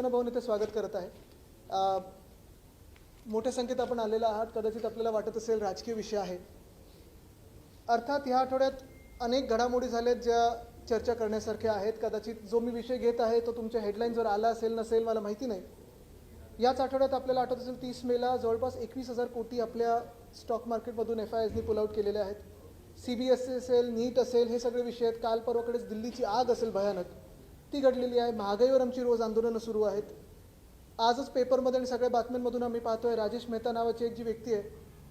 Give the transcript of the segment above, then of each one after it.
भाऊन इथे स्वागत करत आहे। मोठ्या संख्येत आपण आलेला आहात। कदाचित आपल्याला वाटत असेल राजकीय विषय आहे। अर्थात ह्या आठवड्यात अनेक घडामोडी झाल्यात ज्या चर्चा करण्यासारख्या आहेत। कदाचित जो मी विषय घेत आहे तो तुमच्या हेडलाईन्सवर आला असेल नसेल मला माहिती नाही। याच आठवड्यात आपल्याला आठवत असेल 30 मेला जवळपास 21,000 कोटी आपल्या स्टॉक मार्केटमधून FISनी पुल आउट केलेले आहेत। CBSE असेल, नीट असेल, हे सगळे विषय आहेत। काल परवाकडेच दिल्लीची आग असेल भयानक, ती घडलेली आहे। महागाईवर आमची रोज आंदोलनं सुरू आहेत। आजच पेपरमध्ये आणि सगळ्या बातम्यांमधून आम्ही पाहतोय राजेश मेहता नावाची एक जी व्यक्ती आहे,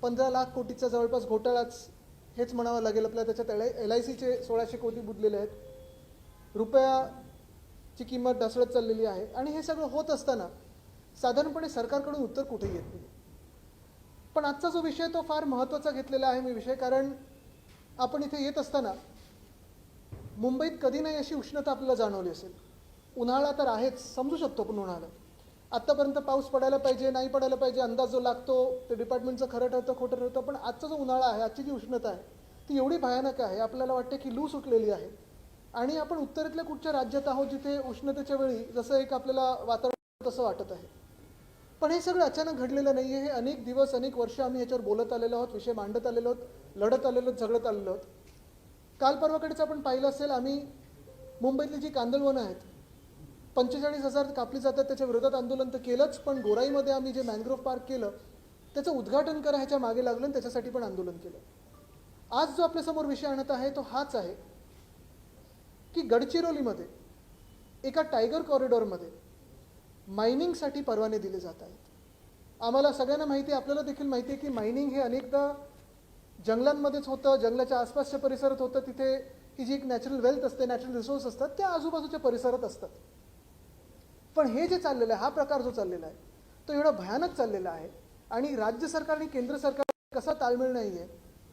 15 लाख कोटीचा जवळपास घोटाळाच हेच म्हणावं लागेल आपल्याला। त्याच्यात LICचे 1600 कोटी बुडलेले आहेत। रुपयाची किंमत ढासळत चाललेली आहे। आणि हे सगळं होत असताना साधारणपणे सरकारकडून उत्तर कुठे येत नाही। पण आजचा जो विषय तो फार महत्त्वाचा घेतलेला आहे मी विषय, कारण आपण इथे येत असताना मुंबईत कधी नाही अशी उष्णता आपल्याला जाणवली असेल। उन्हाळा तर आहेच, समजू शकतो आपण उन्हाळा। आत्तापर्यंत पाऊस पडायला पाहिजे, नाही पडायला पाहिजे, अंदाज जो लागतो ते डिपार्टमेंटचं खरं ठरतं खोटं ठरतं। पण आजचा जो उन्हाळा आहे, आजची जी उष्णता आहे ती एवढी भयानक आहे, आपल्याला वाटते की लू सुटलेली आहे। आणि आपण उत्तरेतल्या कुठच्या राज्यात आहोत जिथे उष्णतेच्या वेळी जसं एक आपल्याला वातावरण तसं वाटत आहे। पण हे सगळं अचानक घडलेलं नाही आहे। हे अनेक दिवस अनेक वर्ष आम्ही याच्यावर बोलत आलेलो आहोत, विषय मांडत आलेलो आहोत, लढत आलेलो आहोत, झगडत आलेलो आहोत। काल परवाकडेच आपण पाहिलं असेल, आम्ही मुंबईतली जी कांदळवनं आहेत 45,000 कापली जातात त्याच्या विरोधात आंदोलन तर केलंच। पण गोराईमध्ये आम्ही जे मॅनग्रोव्ह पार्क केलं त्याचं उद्घाटन करा ह्याच्या मागे लागलं आणि त्याच्यासाठी पण आंदोलन केलं। आज जो आपल्यासमोर विषय आणत आहे तो हाच आहे की गडचिरोलीमध्ये एका टायगर कॉरिडॉरमध्ये मायनिंगसाठी परवाने दिले जात आहेत। आम्हाला सगळ्यांना माहिती आहे, आपल्याला देखील माहिती आहे की मायनिंग हे अनेकदा जंगलांमध्येच होतं, जंगलाच्या आसपासच्या परिसरात होतं। तिथे ही जी एक नॅचरल वेल्थ असते, नॅचरल रिसोर्स असतात त्या आजूबाजूच्या परिसरात असतात। पण हे जे चाललेलं आहे, हा प्रकार जो चाललेला आहे तो एवढा भयानक चाललेला आहे। आणि राज्य सरकार आणि केंद्र सरकार कसा ताळमेळ नाही आहे,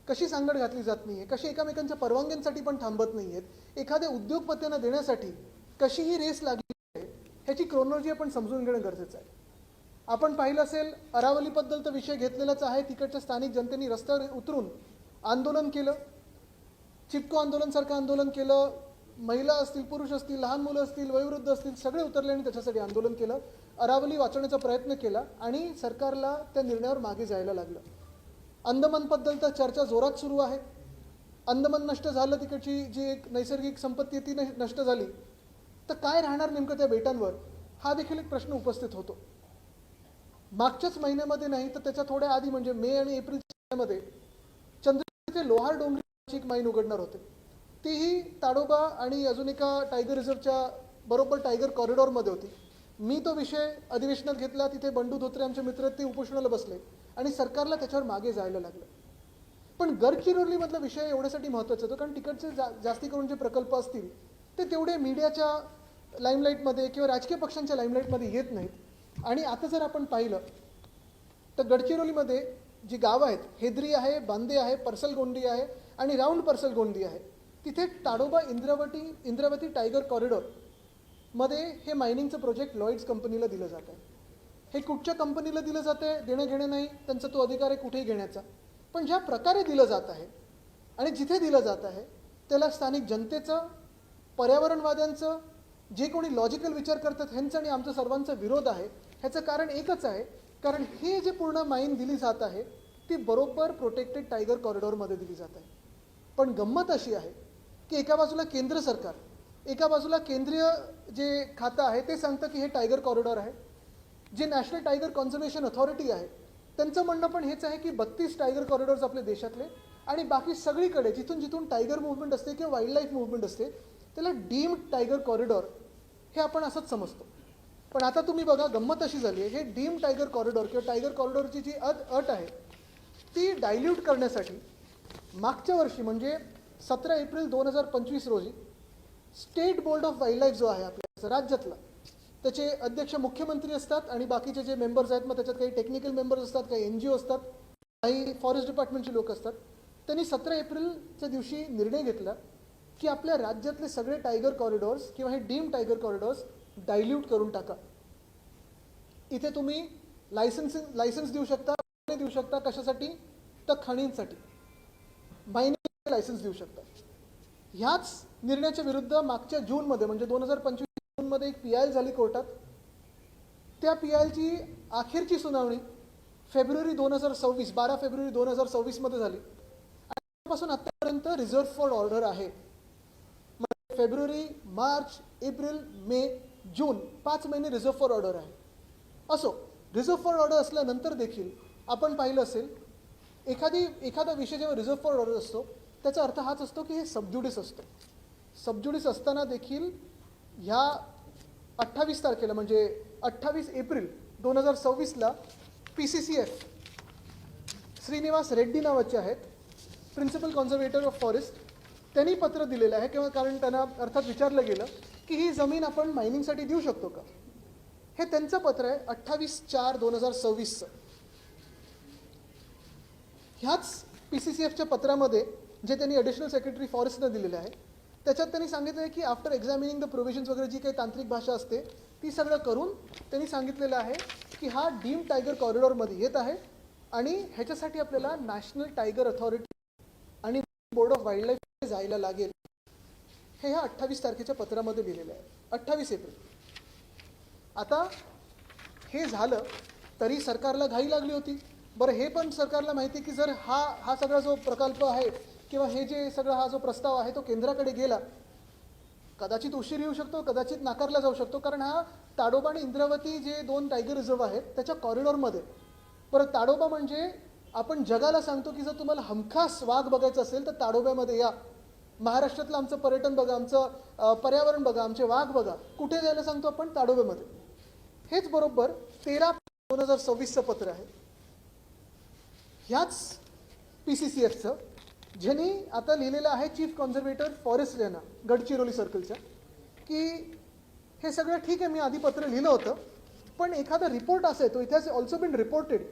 कशी सांगड घातली जात नाही आहे, कशी एकमेकांच्या परवानग्यांसाठी पण थांबत नाही आहेत, एखाद्या उद्योगपत्यांना देण्यासाठी कशी ही रेस लागली आहे, ह्याची क्रोनॉलॉजी आपण समजून घेणं गरजेचं आहे। आपण पाहिलं असेल अरावलीबद्दल तर विषय घेतलेलाच आहे। तिकडच्या स्थानिक जनतेने रस्त्यावर उतरून आंदोलन केलं, चिपको आंदोलनसारखं आंदोलन केलं। महिला असतील, पुरुष असतील, लहान मुलं असतील, वयोवृद्ध असतील, सगळे उतरले आणि त्याच्यासाठी आंदोलन केलं। अरावली वाचवण्याचा प्रयत्न केला आणि सरकारला त्या निर्णयावर मागे जायला लागलं। अंदमानबद्दल तर चर्चा जोरात सुरू आहे। अंदमान नष्ट झालं, तिकडची जी एक नैसर्गिक संपत्ती ती नष्ट झाली तर काय राहणार नेमकं त्या बेटांवर, हा देखील एक प्रश्न उपस्थित होतो। मागच्याच महिन्यामध्ये नाही तर त्याच्या थोड्या आधी म्हणजे मे आणि एप्रिलच्या महिन्यामध्ये चंद्रपूरचे लोहार डोंगरी एक माईन उघडणार होते। तीही ताडोबा आणि अजून एका टायगर रिझर्वच्या बरोबर टायगर कॉरिडॉरमध्ये होती। मी तो विषय अधिवेशनात घेतला, तिथे बंडू धोत्रे आमचे मित्र ते उपोषणाला बसले आणि सरकारला त्याच्यावर मागे जायला लागलं। पण गडचिरोलीमधला विषय एवढ्यासाठी महत्त्वाचा होता कारण तिकडचे जास्ती करून जे प्रकल्प असतील ते तेवढे मीडियाच्या लाईमलाईटमध्ये किंवा राजकीय पक्षांच्या लाईमलाईटमध्ये येत नाहीत। आणि आता जर आपण पाहिलं तर गडचिरोलीमध्ये जी गावं आहेत, हेद्री आहे, बांदे आहे, परसलगोंडी आहे आणि राऊंड परसलगोंडी आहे, तिथे ताडोबा इंद्रावती टायगर कॉरिडॉरमध्ये हे मायनिंगचं प्रोजेक्ट लॉयड्स कंपनीला दिलं जात आहे। हे कुठच्या कंपनीला दिलं जातं आहे, देणं घेणं नाही, त्यांचा तो अधिकार आहे कुठेही घेण्याचा। पण ज्या प्रकारे दिलं जात आहे आणि जिथे दिलं जात आहे त्याला स्थानिक जनतेचं, पर्यावरणवाद्यांचं, जे कोणी लॉजिकल विचार करतात ह्यांचा आणि आमचा सर्वांचा विरोध आहे। ह्याचं कारण एकच आहे, कारण हे जे पूर्ण माईन दिली जात आहे ती बरोबर प्रोटेक्टेड टायगर कॉरिडॉरमध्ये दिली जात आहे। पण गंमत अशी आहे की एका बाजूला केंद्र सरकार, एका बाजूला केंद्रीय जे खातं आहे ते सांगतं की हे टायगर कॉरिडॉर आहे। जे नॅशनल टायगर कॉन्झर्वेशन अथॉरिटी आहे त्यांचं म्हणणं पण हेच आहे की 32 टायगर कॉरिडॉर्स आपल्या देशातले आणि बाकी सगळीकडे जिथून जिथून टायगर मूव्हमेंट असते किंवा वाईल्ड लाईफ मूव्हमेंट असते त्याला डीम्ड टायगर कॉरिडॉर हे आपण असंच समजतो। पण आता तुम्ही बघा, गंमत अशी झाली आहे, हे डीम्ड टायगर कॉरिडॉर किंवा टायगर कॉरिडॉरची जी अट आहे ती डायल्यूट करण्यासाठी मागच्या वर्षी म्हणजे 17 एप्रिल 2025 रोजी state board of wild life जो आहे आपल्या राज्यातला, त्याचे अध्यक्ष मुख्यमंत्री असतात आणि बाकीचे जे मेंबर्स आहेत, मग त्याच्यात काही टेक्निकल मेंबर्स असतात, काही NGO असतात, काही फॉरेस्ट डिपार्टमेंटचे लोक असतात। त्यांनी 17 एप्रिलच्या दिवशी निर्णय घेतला की आपल्या राज्यातले सगळे टायगर कॉरिडॉर्स किंवा हे डीम टायगर कॉरिडॉर्स डायल्यूट करून टाका। इथे तुम्ही लायसन्स देऊ शकता, कशासाठी तर खणींसाठी, मायनिंग लायसन्स देऊ शकता। ह्याच निर्णयाच्या विरुद्ध मागच्या जूनमध्ये म्हणजे 2025 जूनमध्ये एक PI झाली कोर्टात त्या PILची अखेरची सुनावणी फेब्रुवारी 2026 12 फेब्रुवारी 2026मध्ये झाली आणि त्यापासून आतापर्यंत रिझर्व्ह फॉर ऑर्डर आहे. म्हणजे फेब्रुवारी, मार्च, एप्रिल, मे, जून 5 महिने रिझर्व्ह फॉर ऑर्डर आहे. असो, रिझर्व्ह फॉर ऑर्डर असल्यानंतर देखील आपण पाहिलं असेल एखादा विषय जेव्हा रिझर्व्ह फॉर ऑर्डर असतो त्याचा अर्थ हाच असतो की हे सबज्युडिस असतो. सबज्युडिस असताना देखील ह्या 28 तारखेला म्हणजे 28 एप्रिल 2026ला PCCF श्रीनिवास रेड्डी नावाचे आहेत, प्रिन्सिपल कॉन्झर्वेटर ऑफ फॉरेस्ट, त्यांनी पत्र दिलेलं आहे किंवा कारण त्यांना अर्थात विचारलं गेलं की ही जमीन आपण मायनिंगसाठी देऊ शकतो का. हे त्यांचं पत्र आहे 28/4/2026चं. ह्याच PCCFच्या पत्रामध्ये जे त्यांनी ॲडिशनल सेक्रेटरी फॉरेस्टनं दिलेलं आहे त्याच्यात त्यांनी सांगितलं आहे की आफ्टर एक्झामिनिंग द प्रोव्हिजन्स वगैरे जी काही तांत्रिक भाषा असते ती सगळं करून त्यांनी सांगितलेलं आहे की हा डीम टायगर कॉरिडॉरमध्ये येत आहे आणि ह्याच्यासाठी आपल्याला नॅशनल टायगर अथॉरिटी आणि बोर्ड ऑफ वाईल्ड लाईफ जायला लागेल. हे ह्या 28 तारखेच्या पत्रामध्ये लिहिलेलं आहे. 28 एप्रिल. आता हे झालं तरी सरकारला घाई लागली होती. बरं, हे पण सरकारला माहिती की जर हा सगळा जो प्रकल्प आहे किंवा हे जे सगळा हा जो प्रस्ताव आहे तो केंद्राकडे गेला, कदाचित उशीर येऊ शकतो, कदाचित नाकारला जाऊ शकतो, कारण हा ताडोबा आणि इंद्रावती जे 2 टायगर रिझर्व आहेत त्याच्या कॉरिडॉरमध्ये. परत ताडोबा म्हणजे आपण जगाला सांगतो की जर तुम्हाला हमखास वाघ बघायचं असेल तर ताडोब्यामध्ये या, महाराष्ट्रातलं आमचं पर्यटन बघा, आमचं पर्यावरण बघा, आमचे वाघ बघा. कुठे जायला सांगतो आपण? ताडोब्यामध्ये. हेच बरोबर 13/2026चं पत्र आहे ह्याच PCCFचं, ज्यांनी आता लिहिलेलं आहे चीफ कॉन्झर्वेटर फॉरेस्ट यांना गडचिरोली सर्कलच्या, की हे सगळं ठीक आहे, मी आधी पत्र लिहिलं होतं, पण एखादा रिपोर्ट असा येतो, it has also been reported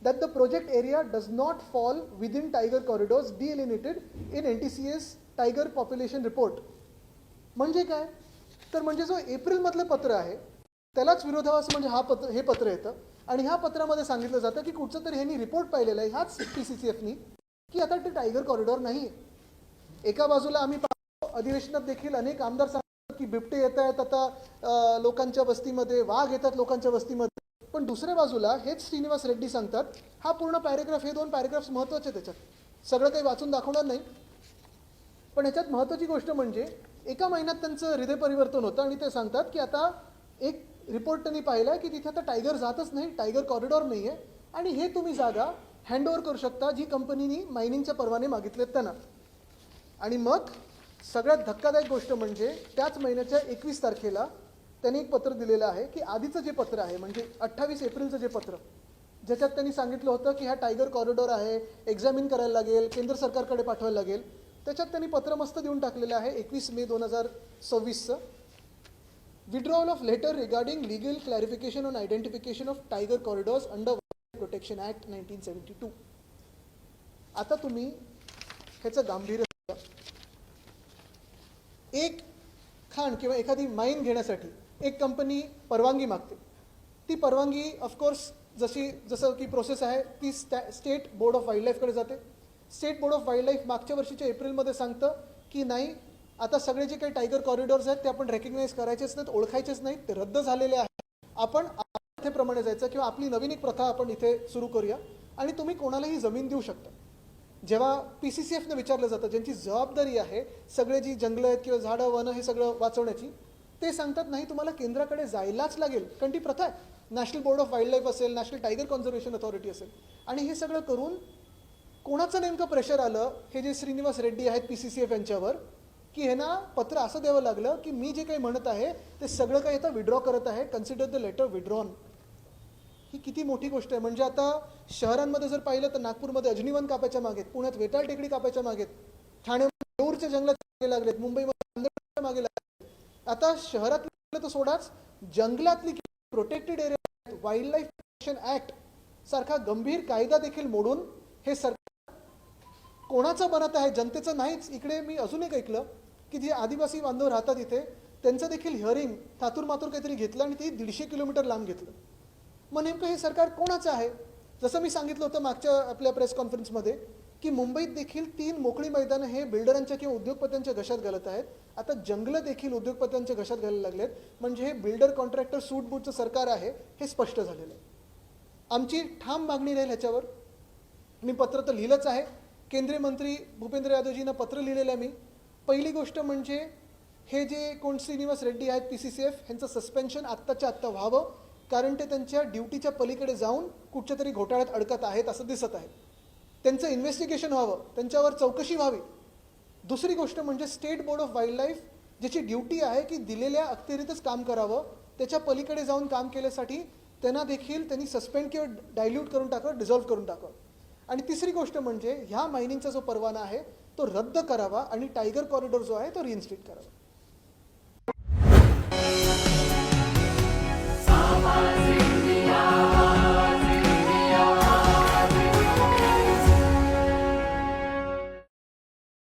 that the project area does not fall within tiger corridors delineated in NTCS tiger population report. म्हणजे काय तर म्हणजे जो एप्रिलमधलं पत्र आहे त्यालाच विरोधाभास म्हणजे हे पत्र येतं आणि ह्या पत्रामध्ये सांगितलं जातं की कुठचं तरी ह्यांनी रिपोर्ट पाहिलेला आहे ह्याच PCCFनी की आता ते टायगर कॉरिडॉर नाही आहे. एका बाजूला आम्ही पाहतो अधिवेशनात देखील अनेक आमदार सांगतात की बिबटे येत आहेत आता लोकांच्या वस्तीमध्ये, वाघ येतात लोकांच्या वस्तीमध्ये, पण दुसऱ्या बाजूला हेच श्रीनिवास रेड्डी सांगतात, हा पूर्ण पॅरेग्राफ, हे 2 पॅरेग्राफ्स महत्त्वाचे, त्याच्यात सगळं काही वाचून दाखवणार नाही, पण ह्याच्यात महत्त्वाची गोष्ट म्हणजे एका महिन्यात त्यांचं हृदय परिवर्तन होतं आणि ते सांगतात की आता एक रिपोर्ट त्यांनी पाहिला की तिथे आता टायगर जातच नाही, टायगर कॉरिडॉर नाही आहे आणि हे तुम्ही जागा हँडओव्हर करू शकता जी कंपनीनी मायनिंगचे परवाने मागितलेत त्यांना. आणि मग सगळ्यात धक्कादायक गोष्ट म्हणजे त्याच महिन्याच्या 21 तारखेला त्यांनी एक पत्र दिलेलं आहे की आधीचं जे पत्र आहे म्हणजे 28 एप्रिलचं जे पत्र, ज्याच्यात त्यांनी सांगितलं होतं की हा टायगर कॉरिडॉर आहे, एक्झामिन करायला लागेल, केंद्र सरकारकडे पाठवायला लागेल, त्याच्यात त्यांनी पत्र मस्त देऊन टाकलेलं आहे 21 मे 2026चं. Withdrawal of letter regarding legal clarification on identification of tiger corridors under protection act 1972. आता तुम्ही ह्याचं गांभीर्य, एक खाण किंवा एखादी माईन घेण्यासाठी एक कंपनी परवानगी मागते. ती परवानगी ऑफकोर्स जसं की प्रोसेस आहे ती स्टेट बोर्ड ऑफ वाईल्ड लाईफकडे जाते. State board of wild life मागच्या वर्षीच्या एप्रिलमध्ये सांगतं की नाही, आता सगळे जे काही टायगर कॉरिडॉर्स आहेत ते आपण रेकग्नाइज करायचेच नाहीत, ओळखायचेच नाहीत, ते रद्द झालेले आहेत, आपण प्रथेप्रमाणे जायचं किंवा आपली नवीन एक प्रथा आपण इथे सुरू करूया आणि तुम्ही कोणालाही जमीन देऊ शकता. जेव्हा PCCFनं विचारलं जातं, ज्यांची जबाबदारी आहे सगळे जी जंगलं आहेत किंवा झाडं वनं हे सगळं वाचवण्याची, ते सांगतात नाही, तुम्हाला केंद्राकडे जायलाच लागेल, कारण ती प्रथा आहे. National board of wild life असेल, नॅशनल टायगर कॉन्झर्वेशन अथॉरिटी असेल, आणि हे सगळं करून कोणाचं नेमकं प्रेशर आलं, हे जे श्रीनिवास रेड्डी आहेत PCCF यांच्यावर, की हे ना पत्र असं द्यावं लागलं की मी जे काही म्हणत आहे ते सगळं काही आता विड्रॉ करत आहे, कन्सिडर द लेटर विड्रॉन. ही किती मोठी गोष्ट आहे. म्हणजे आता शहरांमध्ये जर पाहिलं तर नागपूरमध्ये अजनीवन कापायच्या मागेत, पुण्यात वेताळ टेकडी कापायच्या मागेत, ठाण्यामध्ये नेऊरच्या जंगलात मागे लागलेत, मुंबईमध्ये मागे लागलेत. आता शहरातलं तर सोडाच, जंगलातली protected area wild life protection act सारखा गंभीर कायदा देखील मोडून हे सरकार कोणाचं बनत आहे, जनतेचं नाहीच. इकडे मी अजून एक ऐकलं की जे आदिवासी बांधव राहतात इथे त्यांचं देखील हिअरिंग थातूर मातूर काहीतरी घेतलं आणि ते 150 किलोमीटर लांब घेतलं. मग नेमकं हे सरकार कोणाचं आहे? जसं मी सांगितलं होतं मागच्या आपल्या प्रेस कॉन्फरन्समध्ये की मुंबईत देखील 3 मोकळी मैदानं हे बिल्डरांच्या किंवा उद्योगपत्यांच्या घशात घालत आहेत. आता जंगलं देखील उद्योगपत्यांच्या घशात घालायला लागलेत. म्हणजे हे बिल्डर कॉन्ट्रॅक्टर सूटबूटचं सरकार आहे हे स्पष्ट झालेलं आहे. आमची ठाम मागणी राहील ह्याच्यावर. मी पत्र तर लिहिलंच आहे. केंद्रीय मंत्री भूपेंद्र यादवजींना पत्र लिहिलेलं आहे मी. पहिली गोष्ट म्हणजे हे जे कोण श्रीनिवास रेड्डी आहेत PCCF ह्यांचं सस्पेन्शन आत्ताच्या आत्ता व्हावं, कारण ते त्यांच्या ड्युटीच्या पलीकडे जाऊन कुठच्या तरी घोटाळ्यात अडकत आहेत असं दिसत आहे. त्यांचं इन्व्हेस्टिगेशन व्हावं, त्यांच्यावर चौकशी व्हावी. दुसरी गोष्ट म्हणजे state board of wild life ज्याची ड्युटी आहे की दिलेल्या अखत्यारीतच काम करावं, त्याच्या पलीकडे जाऊन काम केल्यासाठी त्यांना देखील त्यांनी सस्पेंड किंवा डायल्यूट करून टाकावं, डिझॉल्व्ह करून टाकावं. आणि तिसरी गोष्ट म्हणजे ह्या मायनिंगचा जो परवाना आहे तो रद्द करावा आणि टायगर कॉरिडॉर जो आहे तो रिइन्स्टेट करावा.